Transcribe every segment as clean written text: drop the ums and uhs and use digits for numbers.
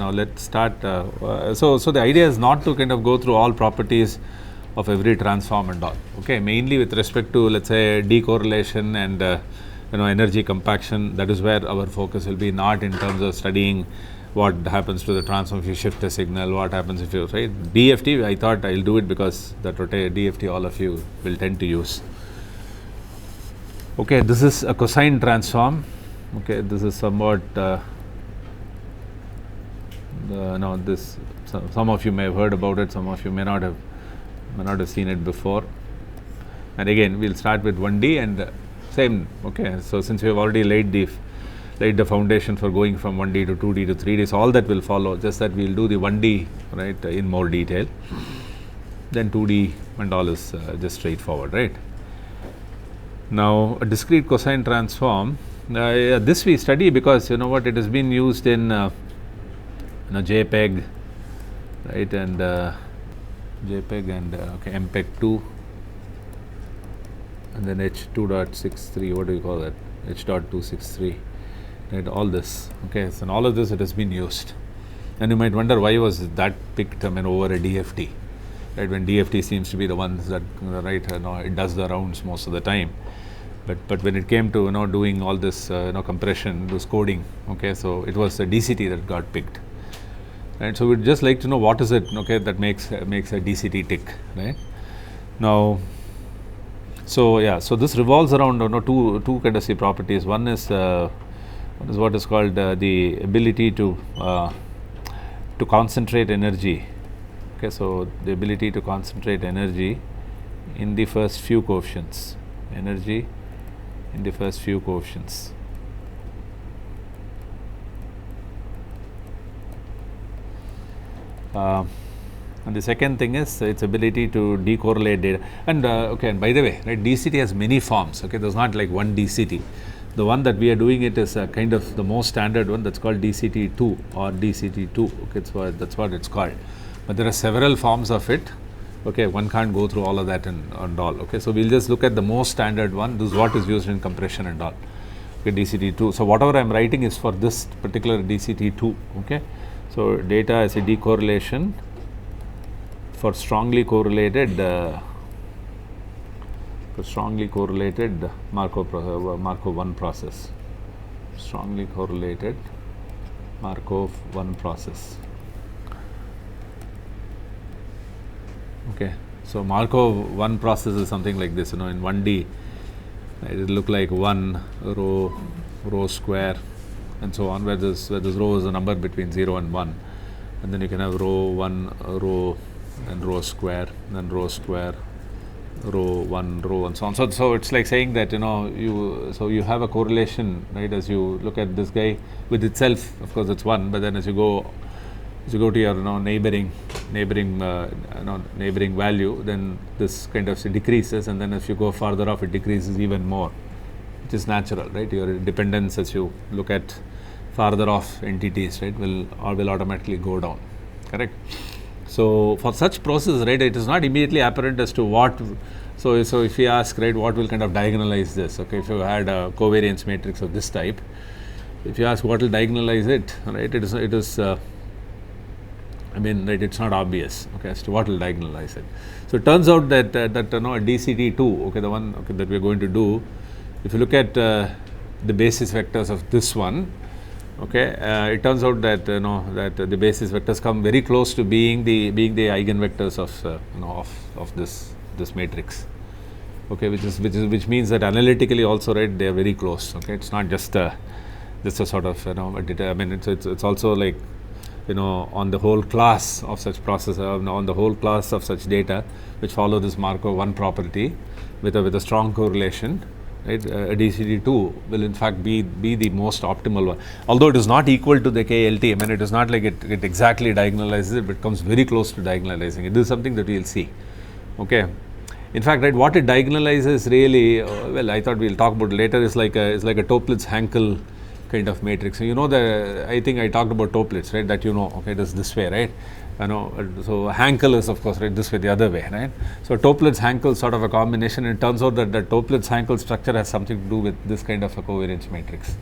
now let's start. So the idea is not to kind of go through all properties of every transform and all. Okay, mainly with respect to, let's say, decorrelation and energy compaction. That is where our focus will be, not in terms of studying what happens to the transform if you shift a signal, what happens if you, right? DFT, I thought I'll do it because that DFT all of you will tend to use. Okay, this is a cosine transform. Okay, this is somewhat this some of you may have heard about it, some of you may not have seen it before. And again, we'll start with 1D and same. Okay, so since we have already laid the foundation for going from 1D to 2D to 3D, so all that will follow, just that we'll do the 1D right in more detail. Then 2D and all is just straightforward, right? Now a discrete cosine transform, this we study because it has been used in JPEG, right, and JPEG and MPEG-2, and then H2.63, what do you call that, H.263, right, all this. Okay, so in all of this it has been used, and you might wonder why was that picked over a DFT, right, when DFT seems to be the ones that it does the rounds most of the time. But when it came to doing all this compression, this coding, okay, so it was a DCT that got picked, right? So we'd just like to know what is it, okay, that makes a DCT tick, right? Now, so this revolves around two kind of properties. One is what is called the ability to concentrate energy. Okay, so the ability to concentrate energy in the first few coefficients, energy in the first few coefficients. And the second thing is its ability to decorrelate data. And and by the way, right, DCT has many forms. Okay, there's not like one DCT. The one that we are doing it is kind of the most standard one, that's called DCT-II or DCT-II. Okay, that's what it's called. But there are several forms of it. Okay, one can't go through all of that and all. Okay, so we'll just look at the most standard one. This is what is used in compression and all. Okay, DCT-II. So whatever I'm writing is for this particular DCT-II. Okay, so data as a decorrelation for strongly correlated Markov 1 process. Strongly correlated Markov 1 process. Okay, so Markov 1 process is something like this. In 1D, it will look like 1 row square and so on, where this row is a number between 0 and 1, and then you can have row 1 row and row square, then row square, row 1 row, and so on. So it's like saying that you have a correlation, right, as you look at this guy with itself. Of course, it's 1, but then as you go to your neighboring value, then this kind of decreases, and then if you go farther off, it decreases even more, which is natural, right? Your dependence as you look at farther off entities, right, will automatically go down. Correct. So for such process, right, it is not immediately apparent as to what. So if we ask, right, what will kind of diagonalize this? Okay, if you had a covariance matrix of this type, if you ask what will diagonalize it, right, it is. Right, it's not obvious, okay, as to what will diagonalize it. So it turns out that a DCT-II, okay, the one that we are going to do, if you look at the basis vectors of this one, okay, it turns out that that the basis vectors come very close to being the eigenvectors of this matrix. Okay, which means that analytically also, right, they are very close. Okay, it's not just a sort of it's also like on the whole class of such process, on the whole class of such data which follow this Markov 1 property with a strong correlation, right, a DCT-II will in fact be the most optimal one. Although it is not equal to the KLT, it is not like it exactly diagonalizes it, but it comes very close to diagonalizing it. This is something that we will see. Okay, in fact, right, what it diagonalizes really, I thought we'll talk about later, is like a Toeplitz-Hankel kind of matrix. So I think I talked about Toeplitz, right, that okay, it is this way, right, so Hankel is of course, right, this way, the other way, right. So Toeplitz-Hankel sort of a combination. It turns out that the Toeplitz-Hankel structure has something to do with this kind of a covariance matrix.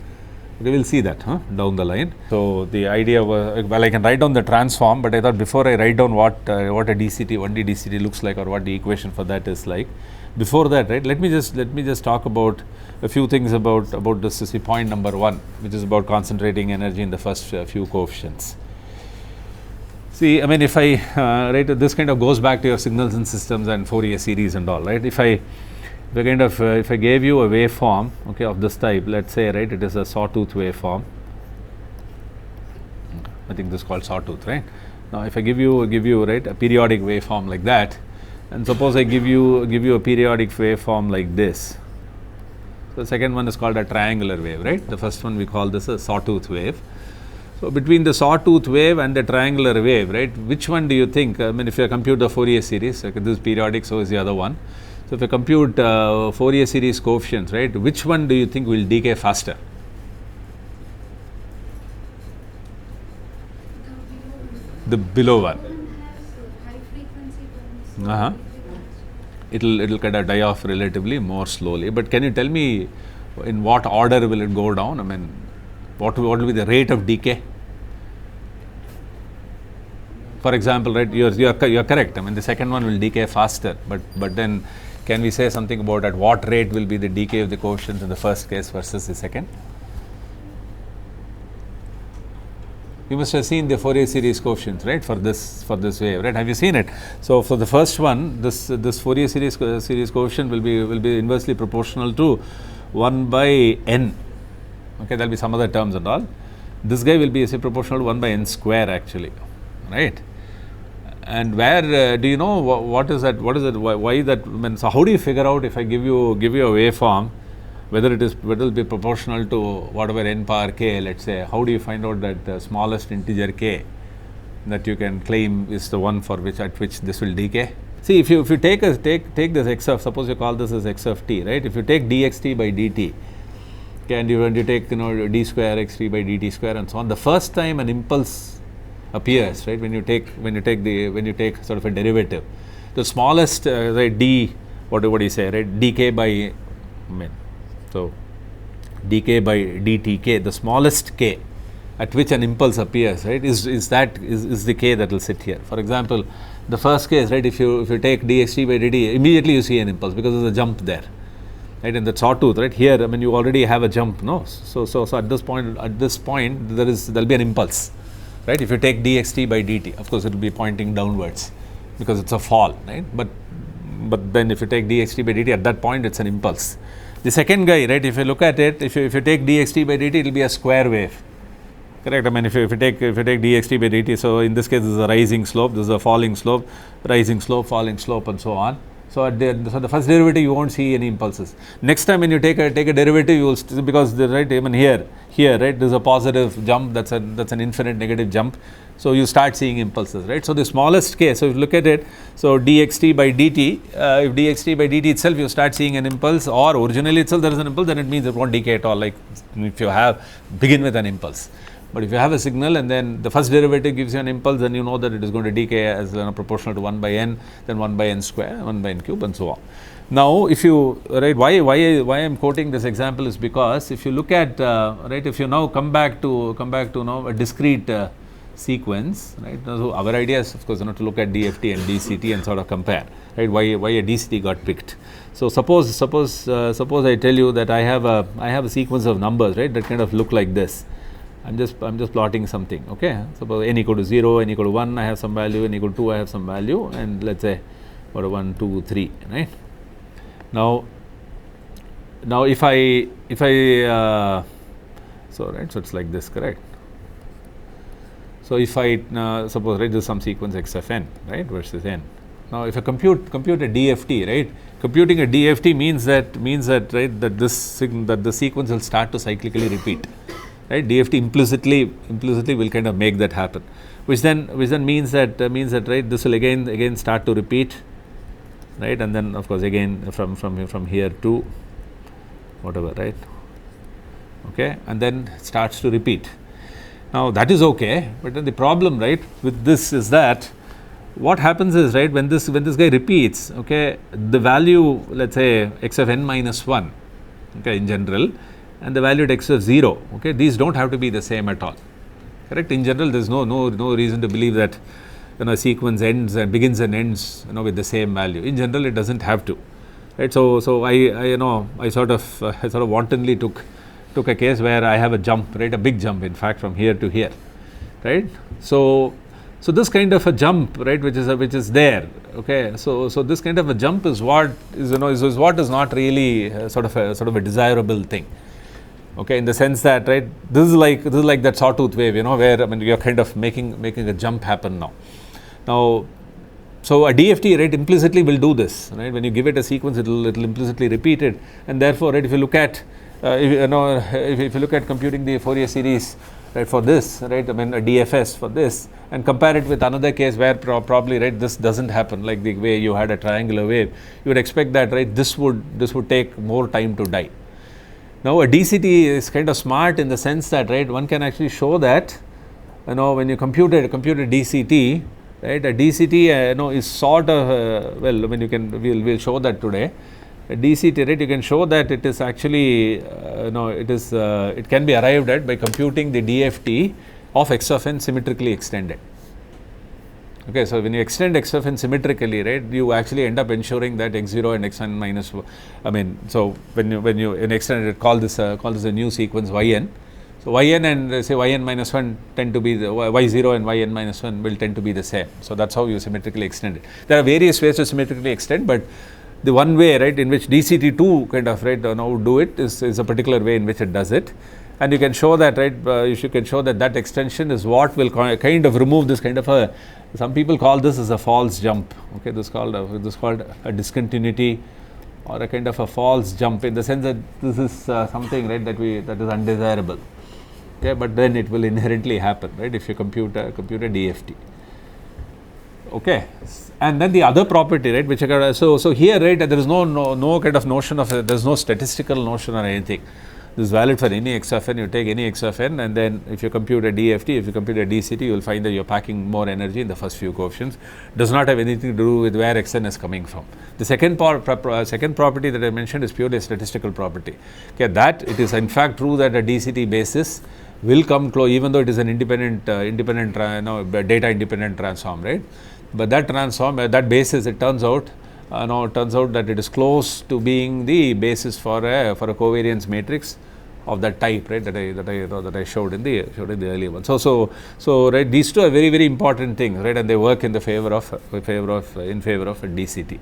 Okay, we'll see that down the line. So the idea was, well, I can write down the transform, but I thought before I write down what a DCT, 1D DCT looks like, or what the equation for that is like, before that, right, let me just talk about a few things about this. See, point number 1, which is about concentrating energy in the first few coefficients. See, I mean, if I right, this kind of goes back to your signals and systems and Fourier series and all, right? If I gave you a waveform, okay, of this type, let's say, right, it is a sawtooth waveform. I think this is called sawtooth, right? Now, if I give you right, a periodic waveform like that, and suppose I give you a periodic waveform like this. So the second one is called a triangular wave, right? The first one we call this a sawtooth wave. So between the sawtooth wave and the triangular wave, right, which one do you think? I mean, if you compute the Fourier series, okay, this is periodic, so is the other one. So if you compute Fourier series coefficients, right, which one do you think will decay faster? The below one. It'll kind of die off relatively more slowly. But can you tell me in what order will it go down? I mean, what will be the rate of decay? For example, right, you're correct. I mean, the second one will decay faster, but then can we say something about at what rate will be the decay of the coefficients in the first case versus the second? You must have seen the Fourier series coefficients, right, for this wave, right? Have you seen it? So for the first one, this Fourier series coefficient will be inversely proportional to 1 by n. Okay, there will be some other terms and all. This guy will be proportional to 1 by n square actually, right? And where do you know what is that? Why that? I mean, so how do you figure out if I give you a waveform, whether it will be proportional to whatever n power k, let's say? How do you find out that the smallest integer k that you can claim is the one for which this will decay? See, if you take this x of, suppose you call this as x of t, right? If you take dxt by dt, okay, and you take d square xt by dt square and so on, the first time an impulse appears, right, when you take sort of a derivative, the smallest right, d, what do you say, right, dk by, so dk by dtk, the smallest k at which an impulse appears, right, is the k that will sit here. For example, the first case, right, if you take dxt by dt, immediately you see an impulse because there's a jump there, right, in the sawtooth, right, here, I mean, you already have a jump, no? So at this point there'll be an impulse, right? If you take dxt by dt, of course it will be pointing downwards because it's a fall, right? But then if you take dxt by dt, at that point it's an impulse. The second guy, right, if you look at it, if you take dxt by dt, it will be a square wave, correct? I mean, if you take dxt by dt, so in this case this is a rising slope, this is a falling slope, rising slope, falling slope, and so on. So the first derivative you won't see any impulses. Next time when you take a derivative, you will because right, even here right, there's a positive jump, that's an infinite negative jump, so you start seeing impulses, right? So the smallest case, so if you look at it, so dxt by dt, if dxt by dt itself you start seeing an impulse, or originally itself there is an impulse, then it means it won't decay at all, like if you begin with an impulse. But if you have a signal and then the first derivative gives you an impulse, then you know that it is going to decay as proportional to 1 by n, then 1 by n square, 1 by n cube, and so on. Now, if you, right, why I am quoting this example is because if you look at, right, if you now come back to now a discrete sequence, right, so our idea is, of course, to look at DFT and DCT and sort of compare, right, why a DCT got picked. So suppose I tell you that I have a sequence of numbers, right, that kind of look like this. I'm just plotting something, okay? Suppose n equal to 0, n equal to 1, I have some value, n equal to 2, I have some value, and let's say what 1, 2, 3, right? Now if I so right, so it's like this, correct? So if I suppose, right, there's some sequence x of n, right, versus n. Now if I compute a DFT, right, computing a DFT means that right, that the sequence will start to cyclically repeat. Right, DFT implicitly will kind of make that happen, which then means that right, this will again start to repeat, right, and then of course again from here to whatever, right, okay, and then starts to repeat. Now that is okay, but then the problem, right, with this is that what happens is, right, when this guy repeats, okay, the value, let's say x of n minus 1, okay, in general, and the value at x of 0, okay, these don't have to be the same at all. Correct? In general, there's no reason to believe that a sequence ends and begins and ends with the same value. In general, it doesn't have to. Right? So I sort of wantonly took a case where I have a jump, right, a big jump in fact from here to here, right? So this kind of a jump, right, which is there, okay. So this kind of a jump is what is not really sort of a desirable thing, okay, in the sense that, right, this is like that sawtooth wave, where you're kind of making a jump happen now. So a DFT, right, implicitly will do this, right? When you give it a sequence, it'll implicitly repeat it, and therefore, right, if you look at if you look at computing the Fourier series, right, for this, right, a DFS for this, and compare it with another case where probably, right, this doesn't happen, like the way you had a triangular wave, you would expect that, right, this would take more time to die. Now, a DCT is kind of smart in the sense that, right, one can actually show that, when you compute a DCT, right, a DCT is sort of we'll show that today. A DCT, right, you can show that it is actually it can be arrived at by computing the DFT of x of n symmetrically extended. Okay, so when you extend x of n symmetrically, right, you actually end up ensuring that x0 and xn minus, so when you extend it, call this a new sequence yn. So yn and say yn minus 1 tend to be the y0 and yn minus 1 will tend to be the same. So that's how you symmetrically extend it. There are various ways to symmetrically extend, but the one way, right, in which DCT-II kind of, right, do it is a particular way in which it does it, and you can show that, right, you can show that extension is what will kind of remove this kind of some people call this as a false jump. Okay, this is called a discontinuity, or a kind of a false jump, in the sense that this is something, right, that is undesirable. Okay, but then it will inherently happen, right, if you compute a DFT. Okay, and then the other property, right, which so here, right, there is no kind of notion of there is no statistical notion or anything. This is valid for any x of n. You take any x of n, and then if you compute a DFT, if you compute a DCT, you will find that you are packing more energy in the first few coefficients. Does not have anything to do with where xn is coming from. The second property that I mentioned is purely a statistical property. Okay, that it is in fact true that a DCT basis will come close, even though it is an independent data independent transform, right? But that transform, that basis, it turns out that it is close to being the basis for a covariance matrix of that type, right, that I showed in the earlier one. So right, these two are very, very important things, right, and they work in favor of a DCT.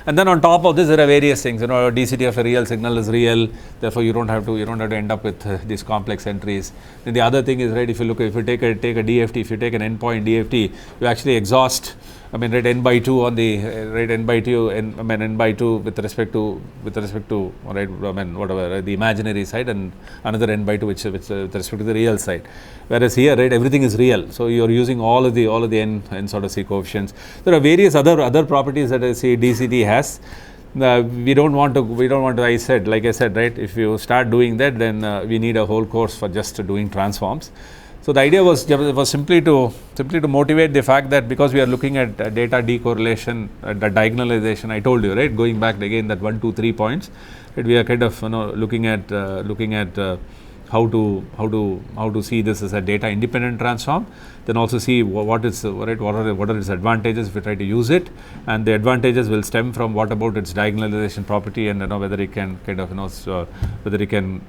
And then on top of this, there are various things. DCT of a real signal is real, therefore you don't have to end up with these complex entries. Then the other thing is, right, if you take a DFT, if you take an endpoint DFT, you actually exhaust, right, n by 2 on the right, n by 2 n by 2 with respect to right, whatever, right, the imaginary side, and another n by 2 which with respect to the real side. Whereas here, right, everything is real, so you are using all of the n sort of c coefficients. There are various other properties that I see DCT has. We don't want to, like I said, right, if you start doing that, then we need a whole course for just doing transforms. So the idea was simply to motivate the fact that because we are looking at data decorrelation, the diagonalization, I told you, right, going back again that 1, 2, 3 points, right, we are kind of looking at how to see this as a data independent transform, then also see what are its advantages if we try to use it, and the advantages will stem from what about its diagonalization property, and whether it can kind of whether it can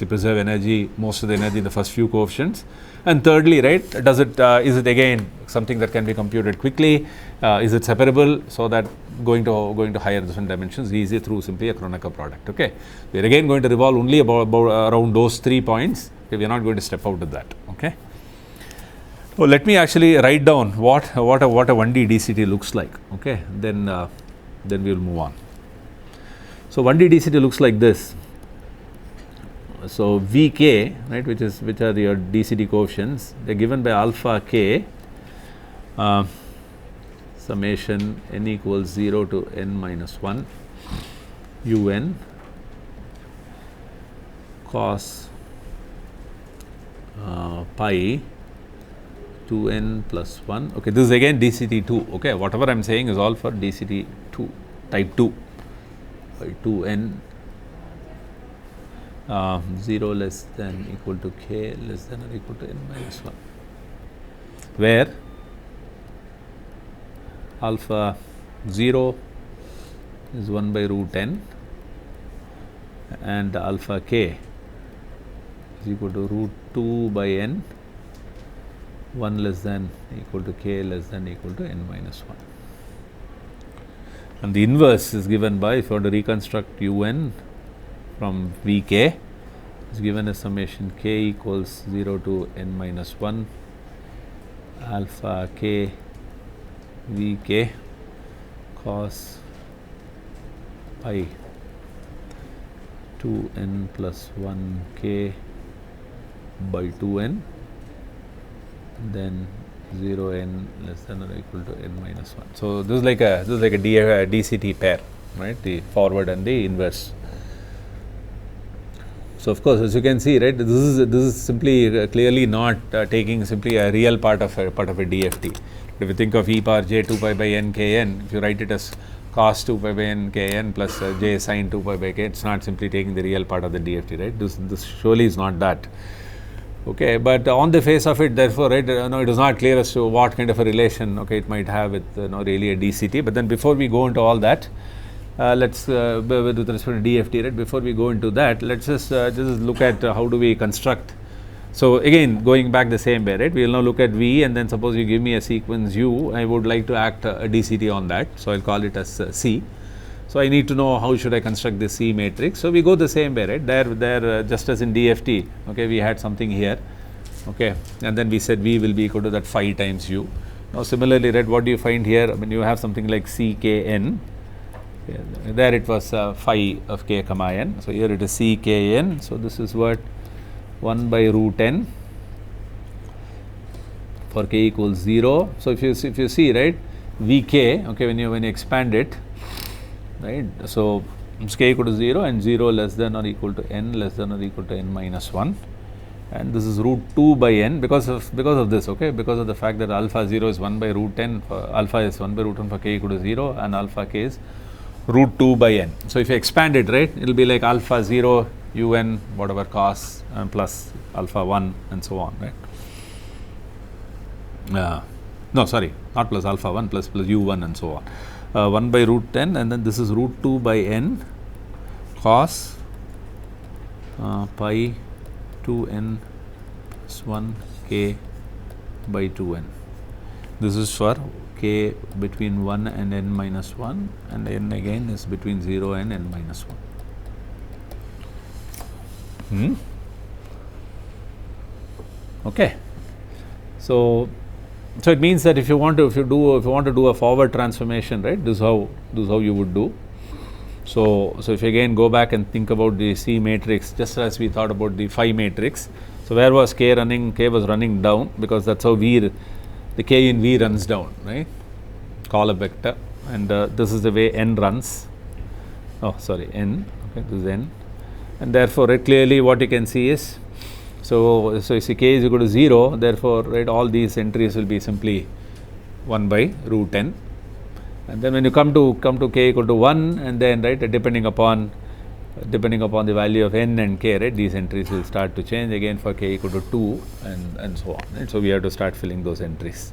preserve energy, most of the energy in the first few coefficients. And thirdly, right, is it again something that can be computed quickly? Is it separable so that going to higher different dimensions is easy through simply a Kronecker product? Okay, we are again going to revolve only about around those 3 points. Okay, we are not going to step out of that. Okay. So let me actually write down what a 1D DCT looks like. Okay, then we will move on. So 1D DCT looks like this. So Vk, right, which are your DCT coefficients, they are given by alpha k summation n equals 0 to n minus 1 un cos pi 2n plus 1. Okay, this is again DCT-II. Okay, whatever I am saying is all for DCT-II type 2 by 2n 0 less than equal to k less than or equal to n minus 1, where alpha 0 is 1 by root n and alpha k is equal to root 2 by n, 1 less than equal to k less than equal to n minus 1. And the inverse is given by, if you want to reconstruct un from Vk, is given as summation k equals 0 to n minus 1 alpha k Vk cos pi 2n plus 1 k by 2n, then 0 n less than or equal to n minus 1. So this is like a DCT pair, right? The forward and the inverse. So of course, as you can see, right, this is simply clearly not taking simply a real part of a DFT. If you think of e power j 2 pi by n kn, if you write it as cos 2 pi by n kn plus j sin 2 pi by k, it's not simply taking the real part of the DFT, right? This surely is not that. Okay, but on the face of it, therefore, right, it is not clear as to what kind of a relation, okay, it might have with really a DCT. But then before we go into all that, let's with respect to DFT, right, before we go into that, let's just look at how do we construct. So again, going back the same way, right, we will now look at V, and then suppose you give me a sequence U, I would like to act a DCT on that, so I'll call it as C. So I need to know how should I construct this C matrix. So we go the same way, right? There just as in DFT, okay, we had something here, okay, and then we said V will be equal to that phi times U. Now similarly, right, what do you find here? I mean, you have something like CKN. Okay, there it was phi of k comma n. So here it is CKN. So this is what 1 by root n for k equals 0. So if you see, right, Vk, okay, when you expand it, right, so it's k equal to 0 and 0 less than or equal to n less than or equal to n minus 1, and this is root 2 by n because of this, okay, because of the fact that alpha 0 is 1 by root n, alpha is 1 by root n for k equal to 0 and alpha k is root 2 by n. So if you expand it, right, it will be like alpha 0 un whatever cos plus alpha 1 and so on, right. No, sorry, not plus alpha 1 plus u1 and so on. 1 by root 10, and then this is root 2 by n cos pi 2n plus 1 k by 2n. This is for k between 1 and n minus 1, and n again is between 0 and n minus 1. Okay. So it means that if you want to do a forward transformation, right, this is how you would do. So if you again go back and think about the C matrix, just as we thought about the phi matrix. So where was k running? K was running down, because that's how the k in V runs down, right? Column vector, and this is the way n runs. Oh, sorry, n. Okay, this is n, and therefore, right, clearly what you can see is, so you see k is equal to 0, therefore, right, all these entries will be simply 1 by root n, and then when you come to k equal to 1, and then, right, depending upon the value of n and k, right, these entries will start to change again for k equal to 2 and so on, right. So we have to start filling those entries.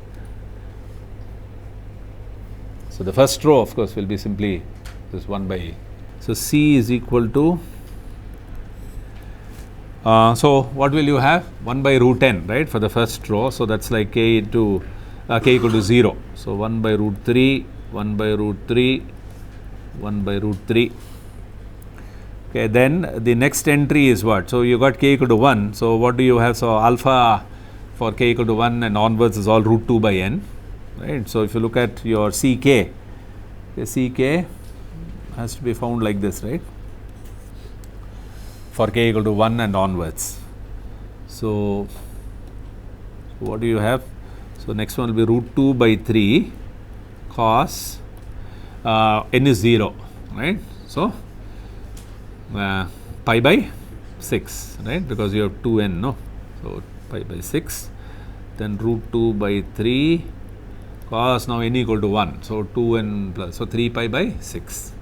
So the first row, of course, will be simply this 1 by, so C is equal to, so what will you have? 1 by root n, right, for the first row. So that's like k into k equal to 0. So 1 by root 3, 1 by root 3, 1 by root 3. Okay, then the next entry is what? So you got k equal to 1. So what do you have? So alpha for k equal to 1 and onwards is all root 2 by n, right. So if you look at your Ck, Ck has to be found like this, right, for k equal to 1 and onwards. So what do you have? So next one will be root 2 by 3 cos n is 0, right. So pi by 6, right, because you have 2n, no. So pi by 6, then root 2 by 3 cos now n equal to 1. So 2n plus, so 3 pi by 6.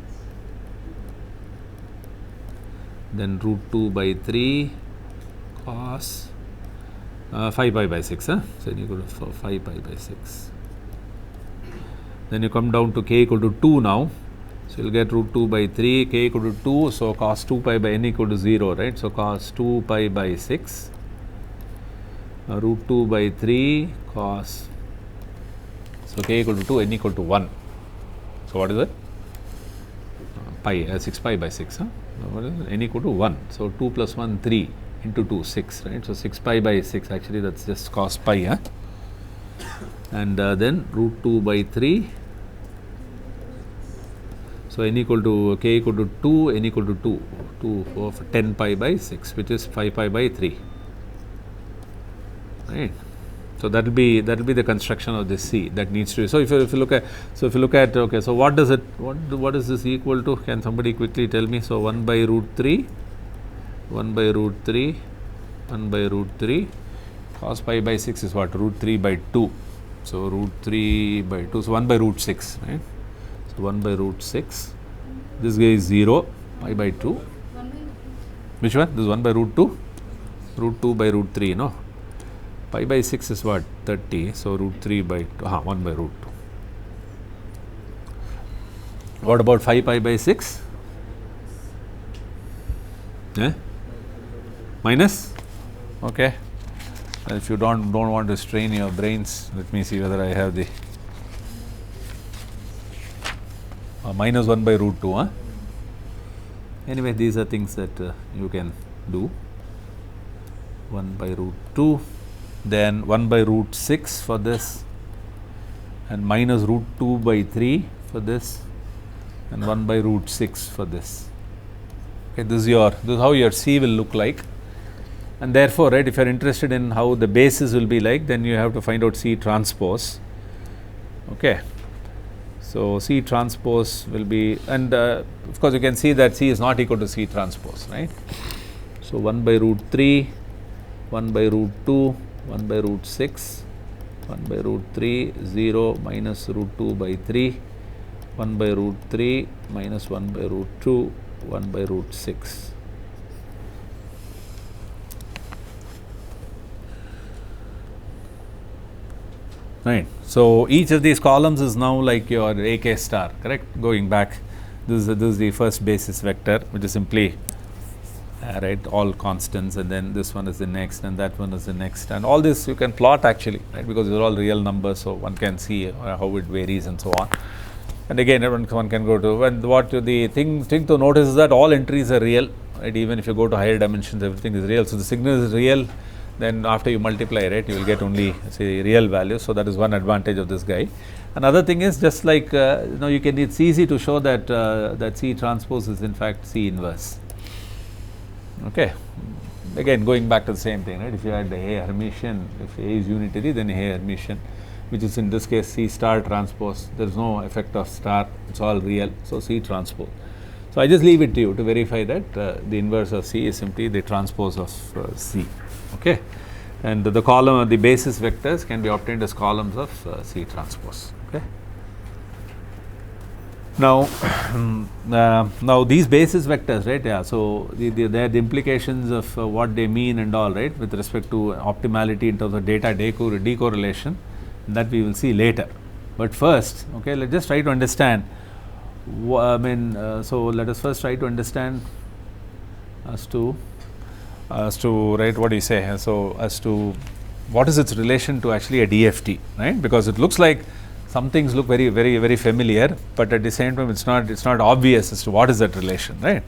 then root 2 by 3 cos 5 pi by 6, so n equal to 5 pi by 6. Then you come down to k equal to 2 now, so you'll get root 2 by 3, k equal to 2, so cos 2 pi by n equal to 0, right? So cos 2 pi by 6, root 2 by 3 cos, so k equal to 2, n equal to 1. So what is it? Pi, 6 pi by 6, what is it? N equal to 1. So 2 plus 1, 3 into 2, 6, right? So 6 pi by 6, actually that's just cos pi, and then root 2 by 3. So n equal to k equal to 2, n equal to 2 for 10 pi by 6, which is 5 pi by 3, right? So that will be the construction of this C that needs to be. So if you look at okay, so what does it, what is this equal to? Can somebody quickly tell me? So 1 by root 3, 1 by root 3, 1 by root 3, cos pi by 6 is what? Root 3 by 2. So root 3 by 2, so 1 by root 6, right? So 1 by root 6, this guy is 0, pi by 2. Which one? This is 1 by root 2, root 2 by root 3, no? Pi by 6 is what? 30, so root 3 by 2, 1 by root 2. What about 5 pi by 6? Minus? Okay. If you don't want to strain your brains, let me see whether I have the minus 1 by root 2. Anyway, these are things that you can do. 1 by root 2, then 1 by root 6 for this, and minus root 2 by 3 for this, and 1 by root 6 for this. Okay, this is how your C will look like. And therefore, right, if you are interested in how the basis will be like, then you have to find out C transpose. Okay. So C transpose will be, and of course you can see that C is not equal to C transpose, right? So 1 by root 3, 1 by root 2, 1 by root 6, 1 by root 3, 0 minus root 2 by 3, 1 by root 3 minus 1 by root 2, 1 by root 6. Right. So each of these columns is now like your AK star, correct? Going back, this is the first basis vector, which is simply right, all constants, and then this one is the next, and that one is the next, and all this you can plot actually, right? Because these are all real numbers, so one can see how it varies and so on. And again, one can go to, and what the thing to notice is that all entries are real, right? Even if you go to higher dimensions, everything is real. So the signal is real. Then after you multiply, right, you will get only say real values. So that is one advantage of this guy. Another thing is just like you can, it's easy to show that that C transpose is in fact C inverse. Okay. Again, going back to the same thing, right? If you had the A Hermitian, if A is unitary, then A Hermitian, which is in this case C star transpose. There is no effect of star. It's all real. So C transpose. So I just leave it to you to verify that the inverse of C is simply the transpose of C. Okay, and the column, the basis vectors can be obtained as columns of C transpose. Okay. Now, now these basis vectors, right? Yeah. So the implications of what they mean and all, right, with respect to optimality in terms of data decorrelation, that we will see later. But first, okay, let's just try to understand. So let us first try to understand as to right, what do you say? So as to what is its relation to actually a DFT, right? Because it looks like some things look very familiar, but at the same time it's not obvious as to what is that relation, right?